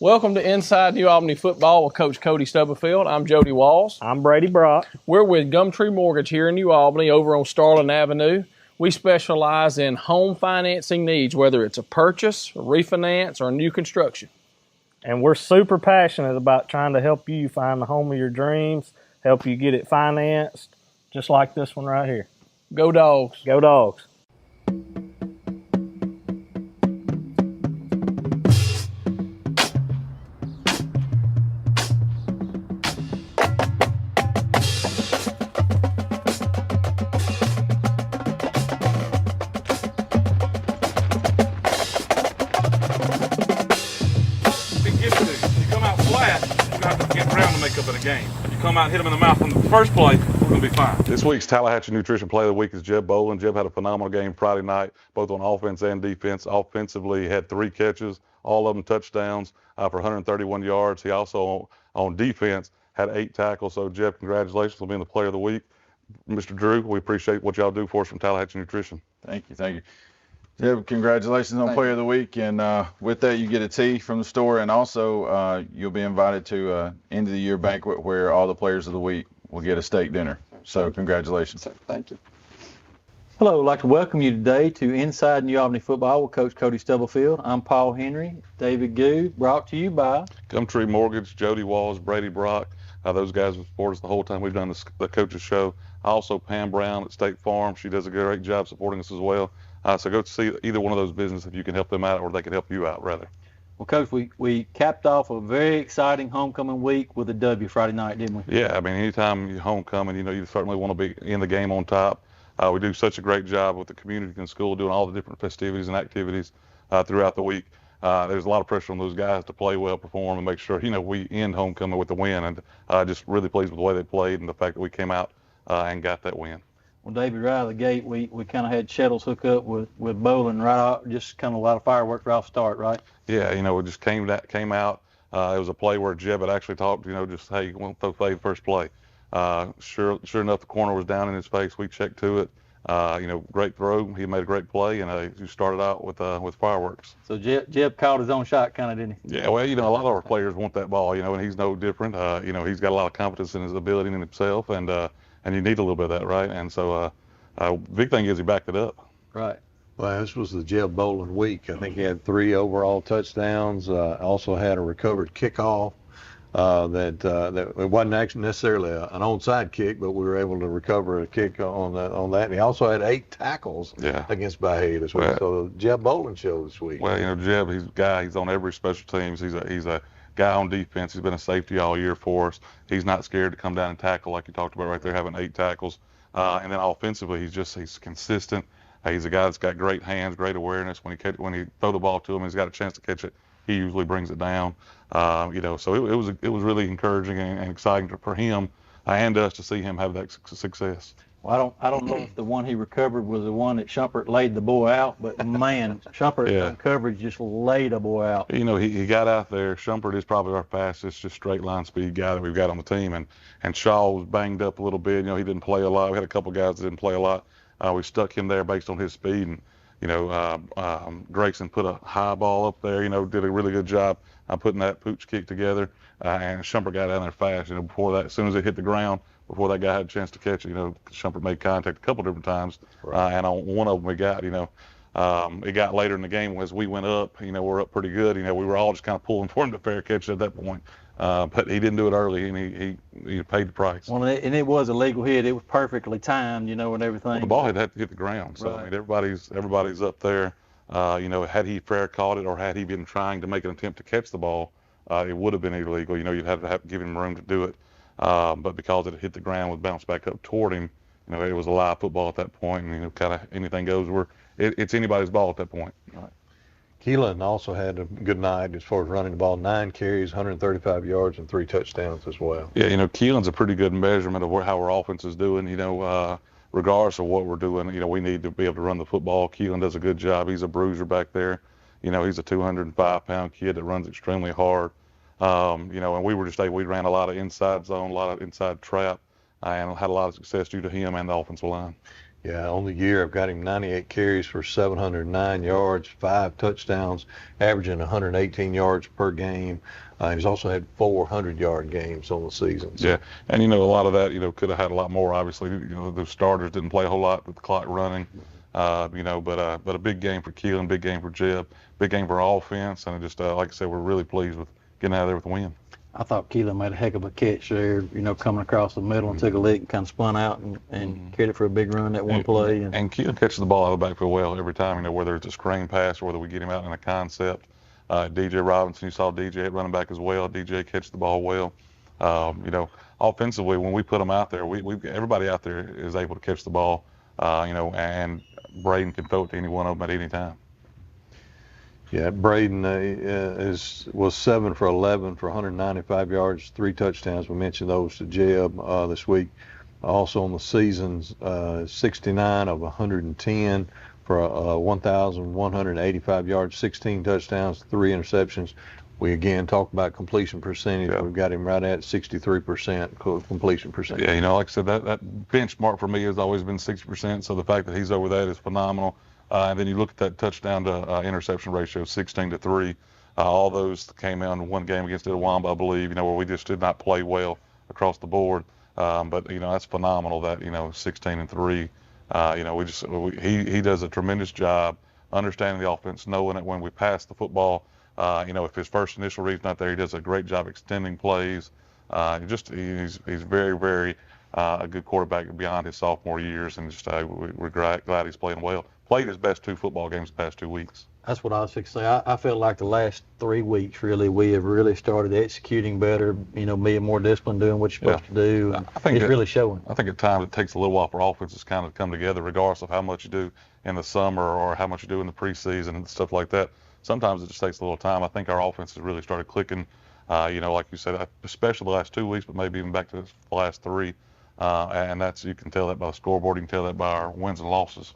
Welcome to Inside New Albany Football with Coach Cody Stubblefield. I'm Jody Walls. I'm Brady Brock. We're with GumTree Mortgage here in New Albany over on Starling Avenue. We specialize in home financing needs, whether it's a purchase, a refinance, or new construction. And we're super passionate about trying to help you find the home of your dreams, help you get it financed, just like this one right here. Go Dogs. Go Dogs. Make up in a game. You come out and hit them in the mouth on the first play, we're going to be fine. This week's Tallahatchie Nutrition Player of the Week is Jeb Boland. Jeb had a phenomenal game Friday night, both on offense and defense. Offensively, he had 3 catches, all of them touchdowns for 131 yards. He also, on defense, had 8 tackles. So, Jeb, congratulations on being the Player of the Week. Mr. Drew, we appreciate what y'all do for us from Tallahatchie Nutrition. Thank you. Jeb, congratulations on Player of the Week, and with that you get a tee from the store, and also you'll be invited to end of the year banquet where all the Players of the Week will get a steak dinner. So congratulations. Thank you. Hello, I'd like to welcome you today to Inside New Albany Football with Coach Cody Stubblefield. I'm Paul Henry, David Goo, brought to you by GumTree Mortgage, Jody Walls, Brady Brock. Those guys have supported us the whole time we've done the coaches show. Also, Pam Brown at State Farm. She does a great job supporting us as well. So go see either one of those businesses if you can help them out, or they can help you out, rather. Well, Coach, we capped off a very exciting homecoming week with a W Friday night, didn't we? Yeah, I mean, anytime you're homecoming, you certainly want to be in the game on top. We do such a great job with the community and school doing all the different festivities and activities throughout the week. There's a lot of pressure on those guys to play well, perform, and make sure, we end homecoming with the win. And just really pleased with the way they played and the fact that we came out and got that win. Well, David, right out of the gate, we kind of had Shettles hook up with Bowling right out, just kind of a lot of fireworks right off the start, right? Yeah, we just came out. It was a play where Jeb had actually talked, just, hey, you want to play the first play. Sure enough, the corner was down in his face. We checked to it. Great throw. He made a great play, and he started out with fireworks. So Jeb called his own shot, kind of, didn't he? Yeah, well, a lot of our players want that ball, and he's no different. He's got a lot of confidence in his ability and in himself, and you need a little bit of that, right? And so big thing is he backed it up. Right. Well, this was the Jeb Boland week. I think he had 3 overall touchdowns. Also had a recovered kickoff that it wasn't actually necessarily an onside kick, but we were able to recover a kick on that. And he also had 8 tackles against Bahia this week. So the Jeb Boland show this week. Well, Jeb, he's a guy. He's on every special teams. He's a guy on defense. He's been a safety all year for us. He's not scared to come down and tackle like you talked about right there, having 8 tackles. And then offensively, he's consistent. He's a guy that's got great hands, great awareness. When he throw the ball to him, he's got a chance to catch it. He usually brings it down. So it was really encouraging and exciting for him and us to see him have that success. Well, I don't know if the one he recovered was the one that Shumpert laid the boy out, but man, Shumpert on coverage just laid the boy out. He got out there. Shumpert is probably our fastest, just straight line speed guy that we've got on the team, and Shaw was banged up a little bit. He didn't play a lot. We had a couple guys that didn't play a lot. We stuck him there based on his speed, and Grayson put a high ball up there. Did a really good job putting that pooch kick together, and Shumpert got down there fast. Before that, as soon as it hit the ground, before that guy had a chance to catch it, Shumpert made contact a couple different times, and on one of them we got, it got later in the game as we went up. We're up pretty good. We were all just kind of pulling for him to fair catch at that point, but he didn't do it early, and he paid the price. Well, and it was a legal hit. It was perfectly timed, and everything. Well, the ball had to hit the ground, so right. Everybody's up there. Had he fair caught it, or had he been trying to make an attempt to catch the ball, it would have been illegal. You'd have to give him room to do it. But because it hit the ground, was bounced back up toward him, it was a live football at that point, and kind of anything goes. It's anybody's ball at that point. Right. Keelan also had a good night as far as running the ball, 9 carries, 135 yards, and 3 touchdowns as well. Yeah, Keelan's a pretty good measurement of how our offense is doing. Regardless of what we're doing, we need to be able to run the football. Keelan does a good job. He's a bruiser back there. He's a 205-pound kid that runs extremely hard. And we ran a lot of inside zone, a lot of inside trap, and had a lot of success due to him and the offensive line. Yeah, on the year, I've got him 98 carries for 709 yards, 5 touchdowns, averaging 118 yards per game. He's also had 400-yard games on the season. So. Yeah, and a lot of that, could have had a lot more. Obviously, the starters didn't play a whole lot with the clock running. But a big game for Keelan, big game for Jeb, big game for our offense, and just like I said, we're really pleased with getting out of there with a win. I thought Keelan made a heck of a catch there, coming across the middle and took a lick and kind of spun out and carried it for a big run that one play. And Keelan catches the ball out of the backfield well every time, whether it's a screen pass or whether we get him out in a concept. DJ Robinson, you saw DJ at running back as well. DJ catches the ball well. Offensively, when we put them out there, everybody out there is able to catch the ball, and Braden can throw it to any one of them at any time. Yeah, Braden was 7 for 11 for 195 yards, 3 touchdowns. We mentioned those to Jeb this week. Also on the seasons, 69 of 110 for 1,185 yards, 16 touchdowns, 3 interceptions. We again talk about completion percentage. Yeah. We've got him right at 63% completion percentage. Yeah, like I said, that benchmark for me has always been 60%. So the fact that he's over that is phenomenal. And then you look at that touchdown to interception ratio, 16-3. All those came out in one game against Itawamba, I believe, where we just did not play well across the board. But that's phenomenal that, 16-3. He does a tremendous job understanding the offense, knowing that when we pass the football, if his first initial read's not there, he does a great job extending plays. He's very, very a good quarterback beyond his sophomore years, and we're glad he's playing well. Played his best 2 football games the past 2 weeks. That's what I was fixing to say. I felt like the last 3 weeks, really, we have really started executing better, being more disciplined, doing what you're supposed to do. And I think it's really showing. I think at times it takes a little while for offenses to kind of come together, regardless of how much you do in the summer or how much you do in the preseason and stuff like that. Sometimes it just takes a little time. I think our offense has really started clicking, like you said, especially the last 2 weeks, but maybe even back to the last 3. And you can tell that by the scoreboard. You can tell that by our wins and losses.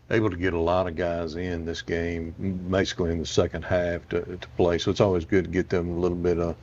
Able to get a lot of guys in this game, basically in the second half to play. So it's always good to get them a little bit of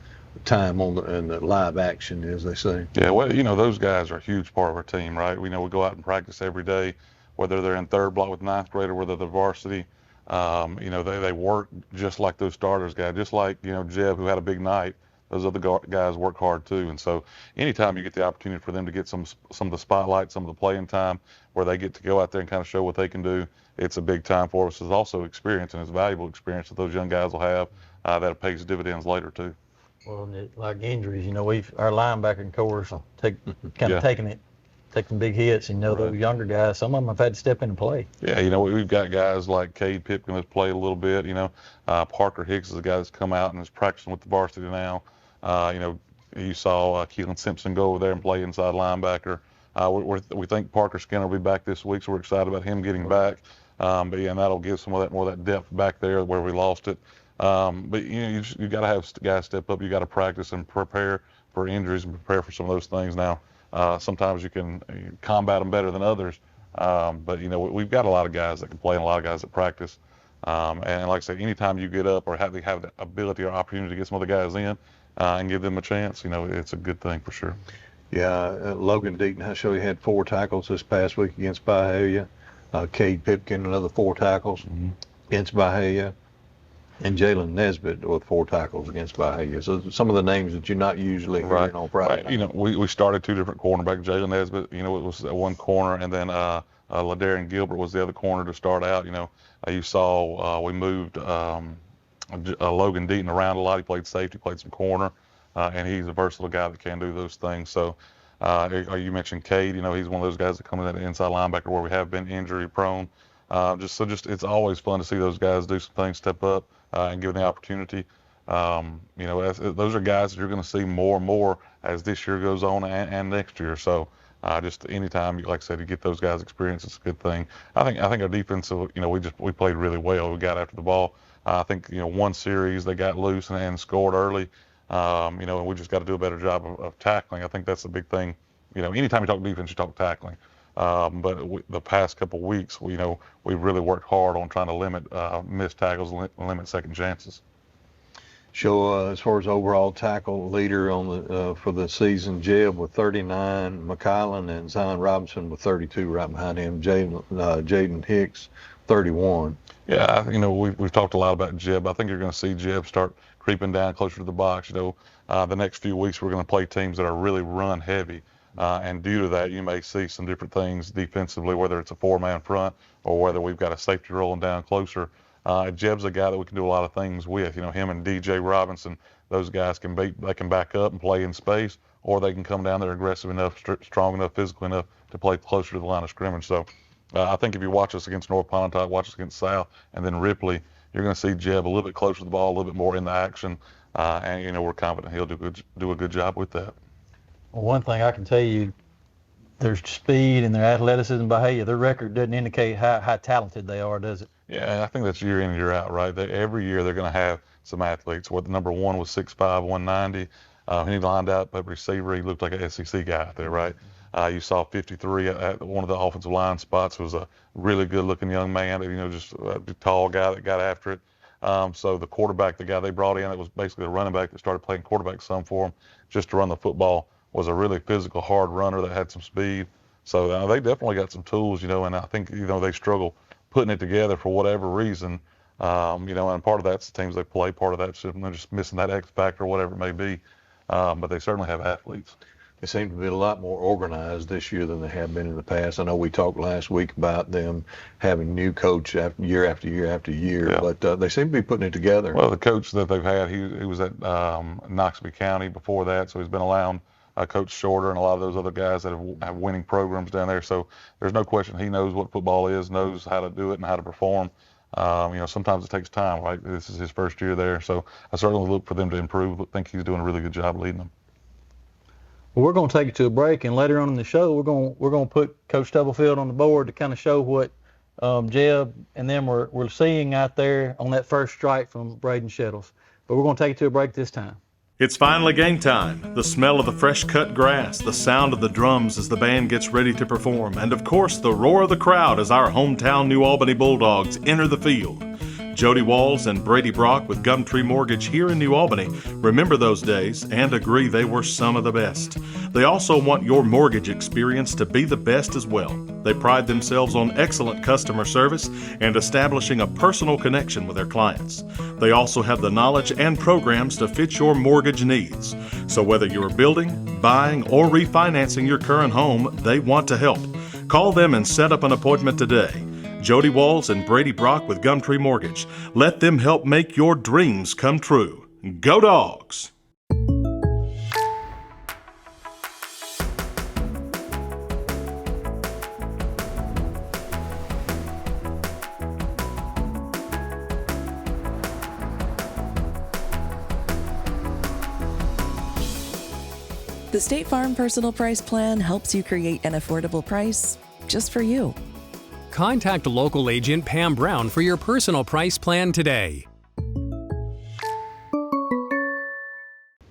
time on the live action, as they say. Yeah, well, those guys are a huge part of our team, right? We go out and practice every day, whether they're in third block with ninth grade or whether they're varsity. They work just like those starters guys, just like, Jeb, who had a big night. Those other guys work hard too, and so anytime you get the opportunity for them to get some of the spotlight, some of the playing time, where they get to go out there and kind of show what they can do, it's a big time for us. It's also experience, and it's valuable experience that those young guys will have that pays dividends later too. Well, like injuries, our linebacking cores take some big hits, those younger guys, some of them have had to step in and play. Yeah, we've got guys like Cade Pipkin that's played a little bit. Parker Hicks is a guy that's come out and is practicing with the varsity now. You saw Keelan Simpson go over there and play inside linebacker. We think Parker Skinner will be back this week, so we're excited about him getting back. And that'll give some of that depth back there where we lost it. But you got to have guys step up. You got to practice and prepare for injuries and prepare for some of those things. Now, sometimes you can combat them better than others. But we've got a lot of guys that can play and a lot of guys that practice. And like I said, anytime you get up or have the ability or opportunity to get some other guys in and give them a chance, it's a good thing for sure. Yeah, Logan Deaton, I show he had 4 tackles this past week against Bahia. Cade Pipkin, another 4 tackles against Bahia. And Jalen Nesbitt with 4 tackles against Bahia. So some of the names that you're not usually hearing on Friday. Right. We started 2 different cornerbacks. Jalen Nesbitt, it was one corner, and then LaDarian Gilbert was the other corner to start out. You saw we moved Logan Deaton around a lot. He played safety, played some corner, and he's a versatile guy that can do those things. So you mentioned Cade. He's one of those guys that come in at the inside linebacker where we have been injury prone. It's always fun to see those guys do some things, step up, and give them the opportunity. Those are guys that you're going to see more and more as this year goes on and next year. So just anytime, like I said, you get those guys experience, it's a good thing. I think our defense, we played really well. We got after the ball. I think, one series they got loose and scored early. And we just got to do a better job of tackling. I think that's the big thing. Anytime you talk defense, you talk tackling. But the past couple of weeks, we've really worked hard on trying to limit missed tackles and limit second chances. show as far as overall tackle leader on the for the season, Jeb with 39, McKylan and Zion Robinson with 32 right behind him, Jaden Hicks 31. Yeah, we've talked a lot about Jeb. I think you're going to see Jeb start creeping down closer to the box. The next few weeks we're going to play teams that are really run heavy. And due to that, you may see some different things defensively, whether it's a 4-man front or whether we've got a safety rolling down closer. Jeb's a guy that we can do a lot of things with. Him and DJ Robinson, those guys they can back up and play in space, or they can come down there aggressive enough, strong enough, physical enough to play closer to the line of scrimmage. So I think if you watch us against North Pontotoc, watch us against South, and then Ripley, you're going to see Jeb a little bit closer to the ball, a little bit more in the action, and we're confident he'll do a good job with that. Well, one thing I can tell you, their speed and their athleticism behavior, their record doesn't indicate how talented they are, does it? Yeah, I think that's year in and year out, right? Every year they're going to have some athletes. What the number one was 6'5", 190. He lined up at receiver. He looked like an SEC guy out there, right? You saw 53 at one of the offensive line spots was a really good-looking young man, just a tall guy that got after it. So the quarterback, the guy they brought in, that was basically a running back that started playing quarterback some for him just to run the football, was a really physical, hard runner that had some speed. So they definitely got some tools, and I think, they struggle putting it together for whatever reason. And part of that's the teams they play, part of that's they're just missing that X factor, whatever it may be. But they certainly have athletes. They seem to be a lot more organized this year than they have been in the past. I know we talked last week about them having new coach year after year after year, Yeah. but they seem to be putting it together. Well, the coach that they've had, he was at Knoxville County before that, so he's been around Coach Shorter and a lot of those other guys that have winning programs down there. So there's no question he knows what football is, knows how to do it and how to perform. Sometimes it takes time, right? This is his first year there, so I certainly look for them to improve, but think he's doing a really good job leading them. Well, we're going to take it to a break, and later on in the show, we're going to put Coach Stubblefield on the board to kind of show what Jeb and them we're seeing out there on that first strike from Braden Shettles. But we're going to take it to a break this time. It's finally game time. The smell of the fresh cut grass, the sound of the drums as the band gets ready to perform, and of course the roar of the crowd as our hometown New Albany Bulldogs enter the field. Jody Walls and Brady Brock with GumTree Mortgage here in New Albany remember those days and agree they were some of the best. They also want your mortgage experience to be the best as well. They pride themselves on excellent customer service and establishing a personal connection with their clients. They also have the knowledge and programs to fit your mortgage needs. So whether you're building, buying, or refinancing your current home, they want to help. Call them and set up an appointment today. Jody Walls and Brady Brock with GumTree Mortgage. Let them help make your dreams come true. Go Dogs! The State Farm Personal Price Plan helps you create an affordable price just for you. Contact local agent Pam Brown for your personal price plan today.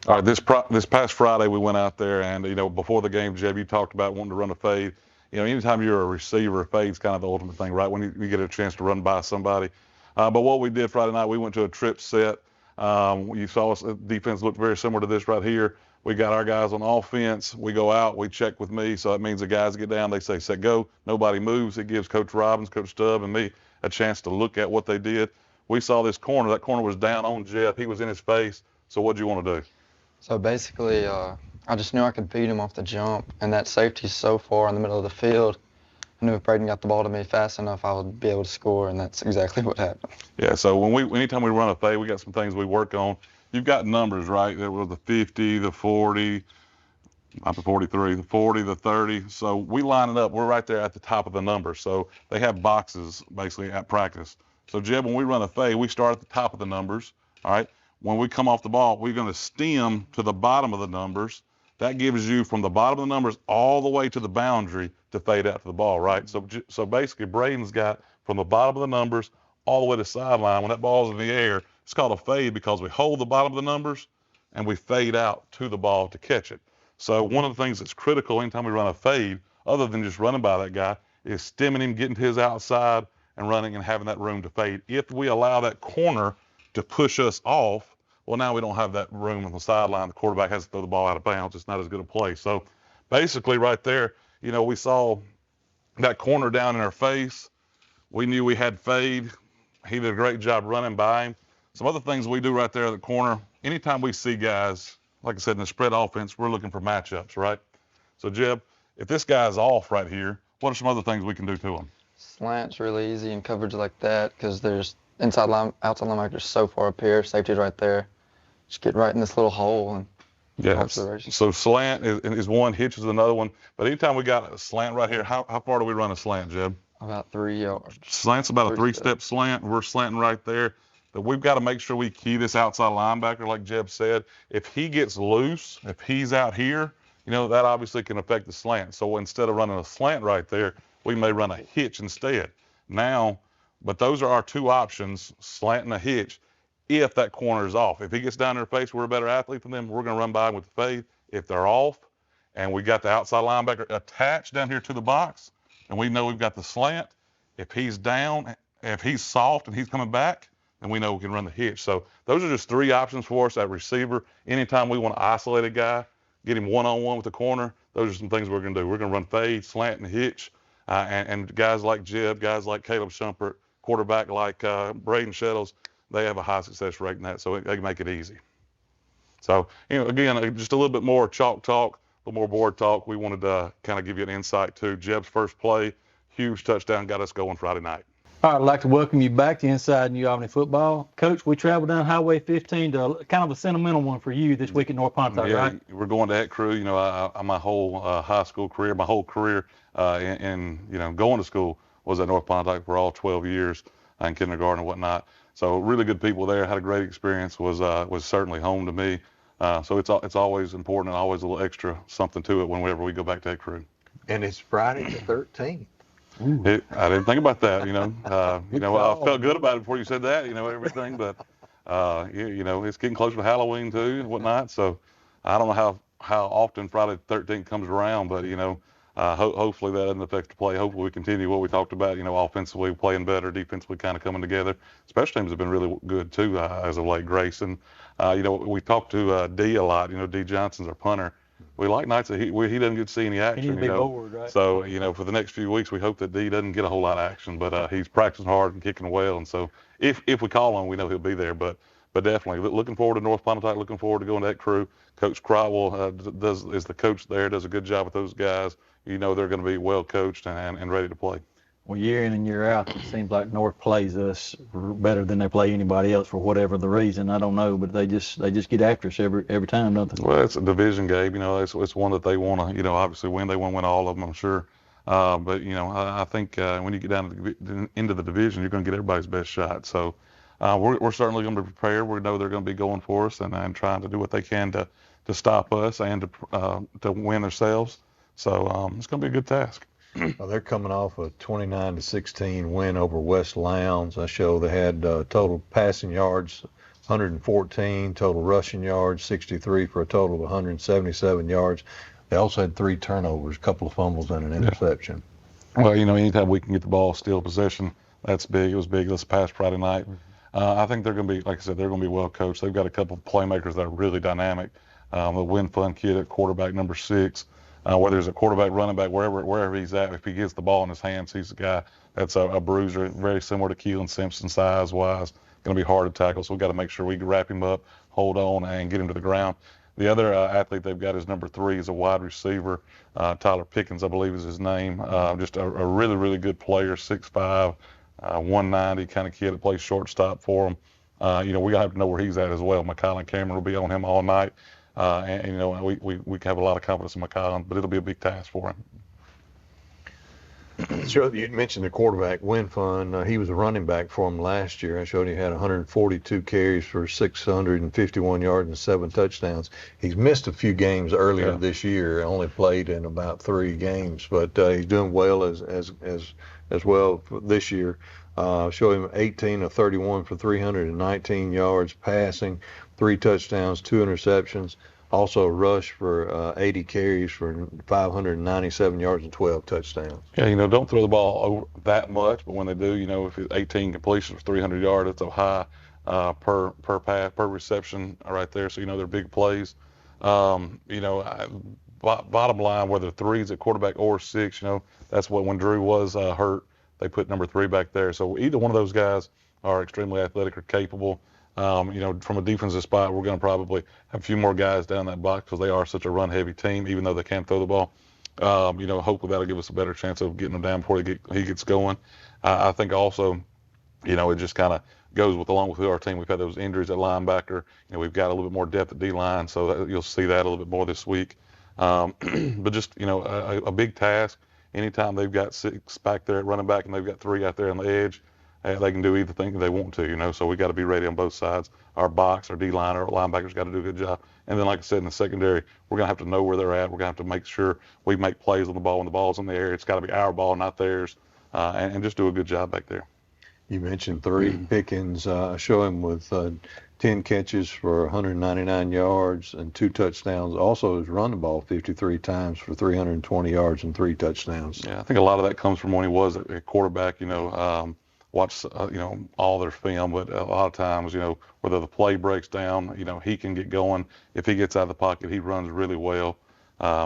All right, this past Friday we went out there, and before the game, Jeb, you talked about wanting to run a fade. Anytime you're a receiver, a fade's kind of the ultimate thing, right? When you get a chance to run by somebody. But what we did Friday night, we went to a trip set. You saw us, defense looked very similar to this right here. We got our guys on offense. We go out, we check with me. So that means the guys get down, they say, set, go. Nobody moves. It gives Coach Robbins, Coach Stubb, and me a chance to look at what they did. We saw this corner. That corner was down on Jeff. He was in his face. So what'd you want to do? So basically, I just knew I could beat him off the jump. And that safety's so far in the middle of the field. I knew if Braden got the ball to me fast enough, I would be able to score, and that's exactly what happened. Yeah, so anytime we run a fade, we got some things we work on. You've got numbers, right? There was the 50, the 40, not the 43, the 40, the 30. So we line it up. We're right there at the top of the numbers. So they have boxes basically at practice. So Jeb, when we run a fade, we start at the top of the numbers. All right. When we come off the ball, we're going to stem to the bottom of the numbers. That gives you from the bottom of the numbers all the way to the boundary to fade out to the ball, right? So basically, Braden's got from the bottom of the numbers all the way to the sideline. When that ball's in the air, it's called a fade because we hold the bottom of the numbers and we fade out to the ball to catch it. So one of the things that's critical anytime we run a fade, other than just running by that guy, is stemming him, getting to his outside and running and having that room to fade. If we allow that corner to push us off, Well, now we don't have that room on the sideline. The quarterback has to throw the ball out of bounds. It's not as good a play. So basically right there, we saw that corner down in our face. We knew we had fade. He did a great job running by him. Some other things we do right there at the corner, anytime we see guys, like I said, in the spread offense, we're looking for matchups, right? So, Jeb, if this guy's off right here, what are some other things we can do to him? Slant's really easy in coverage like that because there's outside linebackers so far up here, safety's right there. Just get right in this little hole and so slant is one, hitch is another one. But anytime we got a slant right here, how far do we run a slant, Jeb? About 3 yards. Slant's about a three-step slant. We're slanting right there. But we've got to make sure we key this outside linebacker, like Jeb said. If he gets loose, if he's out here, that obviously can affect the slant. So instead of running a slant right there, we may run a hitch instead. But those are our two options, slant and a hitch, if that corner is off. If he gets down in their face, we're a better athlete than them, we're going to run by him with the fade. If they're off and we got the outside linebacker attached down here to the box, and we know we've got the slant, if he's down, if he's soft and he's coming back, then we know we can run the hitch. So those are just three options for us at receiver. Anytime we want to isolate a guy, get him one-on-one with the corner, those are some things we're going to do. We're going to run fade, slant, and hitch. And guys like Jeb, guys like Caleb Shumpert, quarterback like Braden Shettles, they have a high success rate in that, so they can make it easy. So, again, just a little bit more chalk talk, a little more board talk. We wanted to kind of give you an insight to Jeb's first play. Huge touchdown, got us going Friday night. All right, I'd like to welcome you back to Inside New Albany Football. Coach, we traveled down Highway 15 to kind of a sentimental one for you this week at North Pontotoc, right? We're going to that crew. My whole high school career, my whole career in going to school was at North Pontotoc for all 12 years in kindergarten and whatnot. So really good people there. Had a great experience. Was certainly home to me. So it's always important and always a little extra something to it whenever we go back to that crew. And it's Friday the 13th. I didn't think about that. I felt good about it before you said that. Everything, but it's getting closer to Halloween too and whatnot. So I don't know how often Friday the 13th comes around, but hopefully that doesn't affect the play. Hopefully we continue what we talked about. Offensively playing better, defensively kind of coming together. Special teams have been really good too as of late. Grayson, we talked to D a lot. D Johnson's our punter. We like nights that he doesn't get to see any action. He needs to be bored, right? So for the next few weeks, we hope that D doesn't get a whole lot of action, but he's practicing hard and kicking well. And so if we call him, we know he'll be there. But definitely looking forward to North Pontotoc. Looking forward to going to that crew. Coach Crotwell is the coach there. Does a good job with those guys. They're going to be well coached and ready to play. Well, year in and year out, it seems like North plays us better than they play anybody else for whatever the reason. I don't know, but they just get after us every time, don't they? Well, it's a division game. It's one that they want to, obviously win. They want to win all of them, I'm sure. But I think when you get down into the division, you're going to get everybody's best shot. So we're certainly going to be prepared. We know they're going to be going for us and trying to do what they can to stop us and to win themselves. So it's going to be a good task. Well, they're coming off a 29-16 win over West Lowndes. I show they had total passing yards 114, total rushing yards 63 for a total of 177 yards. They also had 3 turnovers, a couple of fumbles and an interception. Well, anytime we can get the ball still possession, that's big. It was big this past Friday night. I think they're going to be, like I said, they're going to be well coached. They've got a couple of playmakers that are really dynamic. The Win Fun kid at quarterback number 6. Whether it's a quarterback, running back, wherever he's at, if he gets the ball in his hands, he's a guy that's a bruiser, very similar to Keelan Simpson size-wise. Going to be hard to tackle, so we've got to make sure we wrap him up, hold on, and get him to the ground. The other athlete they've got is number 3, is a wide receiver. Tyler Pickens, I believe is his name. Just a really, really good player, 6'5", 190 kind of kid that plays shortstop for him. We're going to have to know where he's at as well. McCollum Cameron will be on him all night. We have a lot of confidence in McCollum, but it'll be a big task for him. Sure, you mentioned the quarterback, Win Fun. He was a running back for him last year. I showed he had 142 carries for 651 yards and 7 touchdowns. He's missed a few games earlier this year. Only played in about 3 games, but he's doing well as well this year. Show him 18 of 31 for 319 yards passing, 3 touchdowns, 2 interceptions. Also rushed for 80 carries for 597 yards and 12 touchdowns. Yeah, don't throw the ball over that much, but when they do, if it's 18 completions for 300 yards, that's a high per pass, per reception right there. So, they're big plays. Bottom line, whether 3's at quarterback or 6, that's what when Drew was hurt, they put number 3 back there. So either one of those guys are extremely athletic or capable. From a defensive spot, we're going to probably have a few more guys down that box because they are such a run-heavy team, even though they can't throw the ball. Hopefully that'll give us a better chance of getting him down before he gets going. I think also, it just kind of goes along with our team. We've had those injuries at linebacker. We've got a little bit more depth at D-line, so you'll see that a little bit more this week. But just, a big task. Anytime they've got 6 back there at running back and they've got 3 out there on the edge, they can do either thing they want to, so we got to be ready on both sides. Our box, our D-line, our linebackers got to do a good job. And then, like I said, in the secondary, we're going to have to know where they're at. We're going to have to make sure we make plays on the ball when the ball's in the air. It's got to be our ball, not theirs, and just do a good job back there. You mentioned 3 Pickens. Show him with 10 catches for 199 yards and 2 touchdowns. Also, has run the ball 53 times for 320 yards and 3 touchdowns. Yeah, I think a lot of that comes from when he was a quarterback. Watch all their film, but a lot of times, whether the play breaks down, he can get going. If he gets out of the pocket, he runs really well.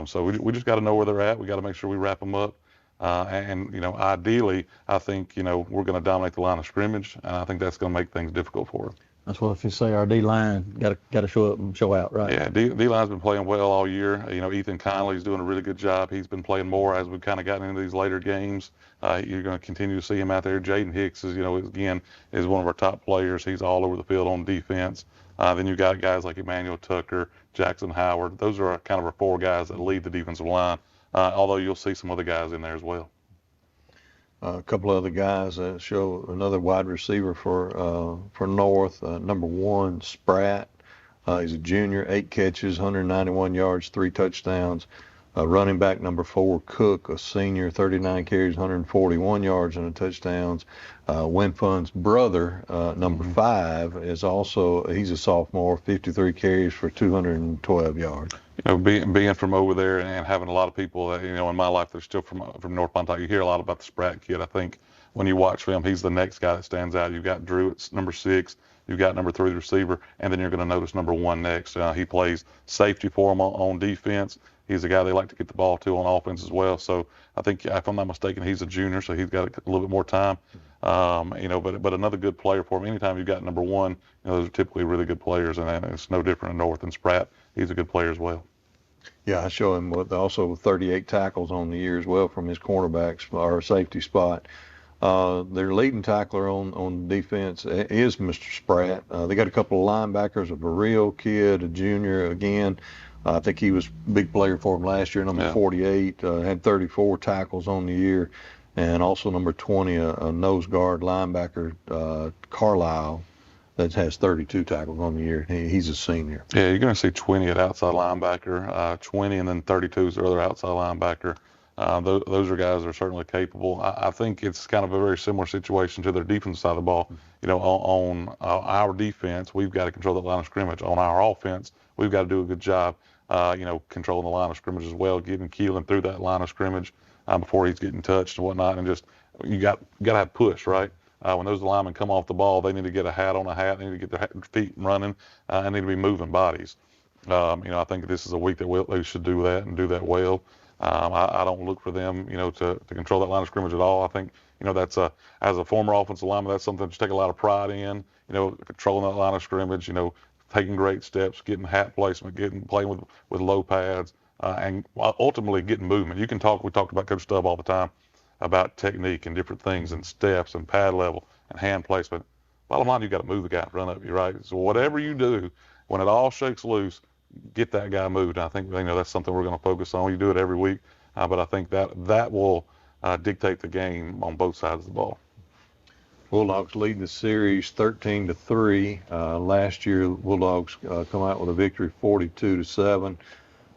So we just got to know where they're at. We got to make sure we wrap them up. Ideally, I think, we're going to dominate the line of scrimmage, and I think that's going to make things difficult for us. That's what if you say our D-line got to show up and show out, right? Yeah, D-line's been playing well all year. Ethan Conley's doing a really good job. He's been playing more as we've kind of gotten into these later games. You're going to continue to see him out there. Jaden Hicks is, is one of our top players. He's all over the field on defense. Then you've got guys like Emmanuel Tucker, Jackson Howard. Those are kind of our 4 guys that lead the defensive line, although you'll see some other guys in there as well. A couple other guys show another wide receiver for North. Number 1, Spratt. He's a junior, 8 catches, 191 yards, 3 touchdowns. Running back number 4, Cook, a senior, 39 carries, 141 yards and a touchdowns. Winfun's brother, number 5, is also, he's a sophomore, 53 carries for 212 yards. Being from over there and having a lot of people that, in my life, they're still from North Pontotoc. You hear a lot about the Spratt kid. I think when you watch film, he's the next guy that stands out. You've got Drew at number 6. You've got number 3, the receiver, and then you're going to notice number 1 next. He plays safety for him on defense. He's a guy they like to get the ball to on offense as well. So I think, if I'm not mistaken, he's a junior, so he's got a little bit more time. But another good player for him. Anytime you've got number 1, those are typically really good players, and it's no different in North than Spratt. He's a good player as well. Yeah, I show him with also 38 tackles on the year as well from his cornerbacks or safety spot. Their leading tackler on defense is Mr. Spratt. They got a couple of linebackers, a Barrio kid, a junior again. I think he was a big player for him last year, number 48, had 34 tackles on the year. And also number 20, a nose guard linebacker, Carlisle, that has 32 tackles on the year. He's a senior. Yeah, you're going to see 20 at outside linebacker, 20, and then 32 is the other outside linebacker. Those are guys that are certainly capable. I think it's kind of a very similar situation to their defense side of the ball. On our defense, we've got to control the line of scrimmage. On our offense, we've got to do a good job, controlling the line of scrimmage as well, getting Keelan through that line of scrimmage before he's getting touched and whatnot. And just you got to have push, right? When those linemen come off the ball, they need to get a hat on a hat. They need to get their feet running. And need to be moving bodies. I think this is a week that they should do that and do that well. I don't look for them, to control that line of scrimmage at all. I think, that's as a former offensive lineman, that's something to take a lot of pride in, controlling that line of scrimmage, taking great steps, getting hat placement, playing with low pads, and ultimately getting movement. We talked about Coach Stubb all the time about technique and different things and steps and pad level and hand placement. Bottom line, you got to move the guy in front of you, right? So whatever you do, when it all shakes loose, get that guy moved. I think that's something we're going to focus on. You do it every week, but I think that will dictate the game on both sides of the ball. Bulldogs lead the series 13-3. Last year, Bulldogs come out with a victory 42-7.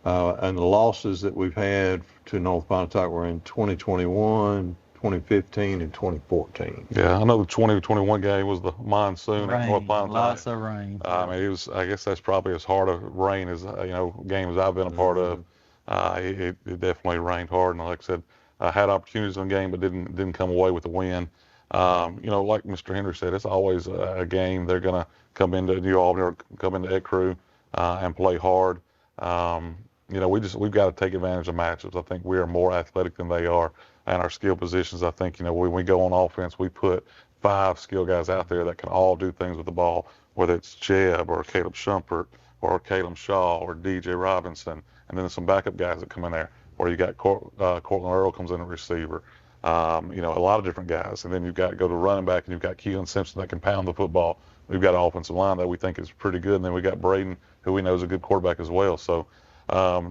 And the losses that we've had to North Pontotoc were in 2021, 2015, and 2014. Yeah, I know the 2021 game was the monsoon at North Pontotoc. Lots of rain. I guess that's probably as hard a rain as game as I've been a part of. It definitely rained hard, and like I said, I had opportunities in the game, but didn't come away with the win. Like Mr. Henry said, it's always a game. They're going to come into New Albany or come into Ecru and play hard. We've got to take advantage of matchups. I think we are more athletic than they are, and our skill positions. I think when we go on offense, we put 5 skill guys out there that can all do things with the ball, whether it's Jeb or Caleb Shumpert or Caleb Shaw or DJ Robinson, and then some backup guys that come in there. Or you got Cortland Earl comes in at receiver. A lot of different guys, and then you've got to go to running back, and you've got Keelan Simpson that can pound the football. We've got an offensive line that we think is pretty good, and then we got Braden, who we know is a good quarterback as well. So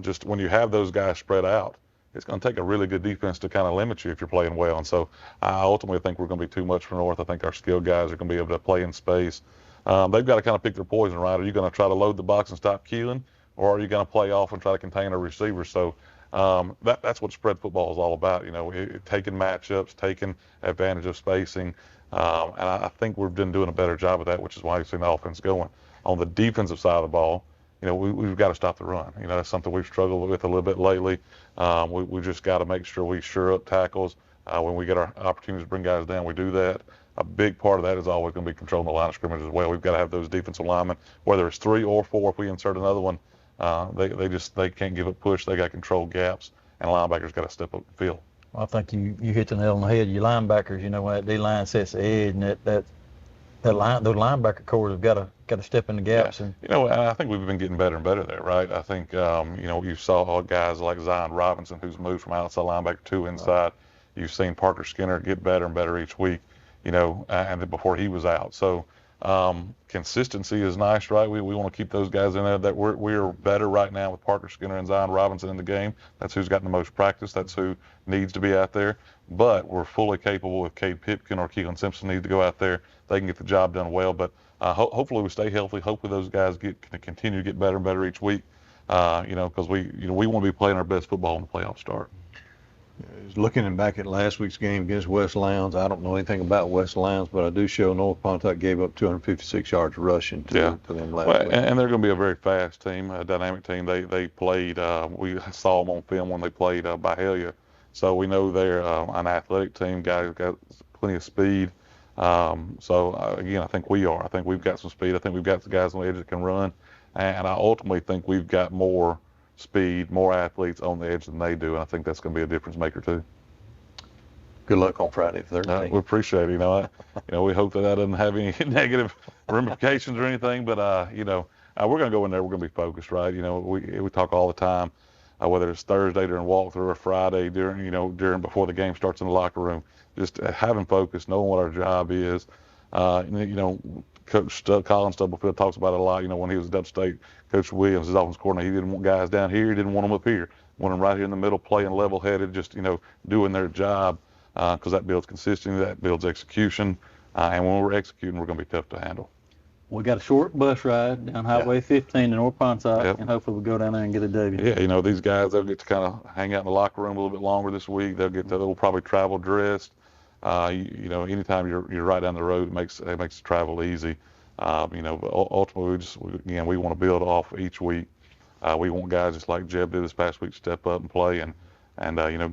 just when you have those guys spread out, it's going to take a really good defense to kind of limit you if you're playing well. And so I ultimately think we're going to be too much for North. I think our skilled guys are going to be able to play in space. They've got to kind of pick their poison, right? Are you going to try to load the box and stop Keelan, or are you going to play off and try to contain a receiver? So that's what spread football is all about, taking matchups, taking advantage of spacing. And I think we've been doing a better job of that, which is why you've seen the offense going. On the defensive side of the ball, we've got to stop the run. That's something we've struggled with a little bit lately. We just got to make sure we shore up tackles. When we get our opportunities to bring guys down, we do that. A big part of that is always going to be controlling the line of scrimmage as well. We've got to have those defensive linemen, whether it's 3 or 4, if we insert another one, they can't give a push. They got to control gaps, and linebackers got to step up the field. Well, I think you hit the nail on the head. Your linebackers, when that D-line sets the edge, and those linebacker cores have got to step in the gaps. Yeah. And I think we've been getting better and better there, right? I think you saw guys like Zion Robinson, who's moved from outside linebacker to inside. Right. You've seen Parker Skinner get better and better each week, and then before he was out. So consistency is nice, right? We want to keep those guys in there. That we're better right now with Parker Skinner and Zion Robinson in the game. That's who's gotten the most practice. That's who needs to be out there. But we're fully capable if Cade Pipkin or Keelan Simpson need to go out there. They can get the job done well. But hopefully we stay healthy. Hopefully those guys can continue to get better and better each week. Because we want to be playing our best football when the playoffs start. Looking back at last week's game against West Lowndes, I don't know anything about West Lowndes, but I do show North Pontotoc gave up 256 yards rushing to them last week. And they're going to be a very fast team, a dynamic team. They played, we saw them on film when they played Byhalia. So we know they're an athletic team, guys got plenty of speed. Again, I think we are. I think we've got some speed. I think we've got the guys on the edge that can run. And I ultimately think we've got more speed, more athletes on the edge than they do, and I think that's going to be a difference maker too. Good luck on Friday the 13th. We appreciate it. We hope that doesn't have any negative ramifications or anything, but we're going to go in there. We're going to be focused, right? We talk all the time, whether it's Thursday during walkthrough or Friday during before the game starts in the locker room, just having focus, knowing what our job is. Coach Colin Stubblefield talks about it a lot. When he was at Upstate, Coach Williams, his offensive coordinator, he didn't want guys down here. He didn't want them up here. Want them right here in the middle, playing level-headed, just doing their job, because that builds consistency, that builds execution, and when we're executing, we're going to be tough to handle. We got a short bus ride down Highway 15 to North Pontotoc, and hopefully we'll go down there and get a W. Yeah, these guys, they'll get to kind of hang out in the locker room a little bit longer this week. They'll probably travel dressed. Anytime you're right down the road, it makes travel easy. Ultimately, we want to build off each week. We want guys just like Jeb did this past week step up and play and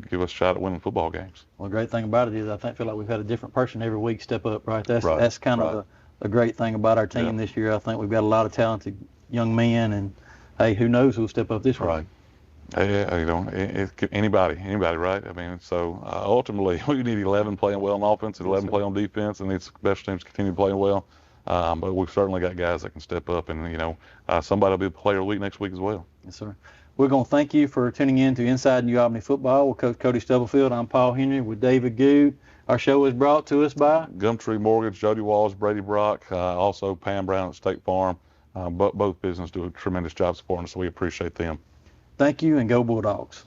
give us a shot at winning football games. Well, the great thing about it is I feel like we've had a different person every week step up, right? That's kind of the great thing about our team this year. I think we've got a lot of talented young men, and hey, who knows who'll step up this week? Right. Anybody, right? Ultimately, we need 11 playing well on offense and 11 playing on defense, and these special teams continue playing well. But we've certainly got guys that can step up, and somebody will be the player of the week next week as well. Yes, sir. We're going to thank you for tuning in to Inside New Albany Football with Coach Cody Stubblefield. I'm Paul Henry with David Good. Our show is brought to us by GumTree Mortgage, Jody Walls, Brady Brock, also Pam Brown at State Farm. Both businesses do a tremendous job supporting us, so we appreciate them. Thank you, and go Bulldogs.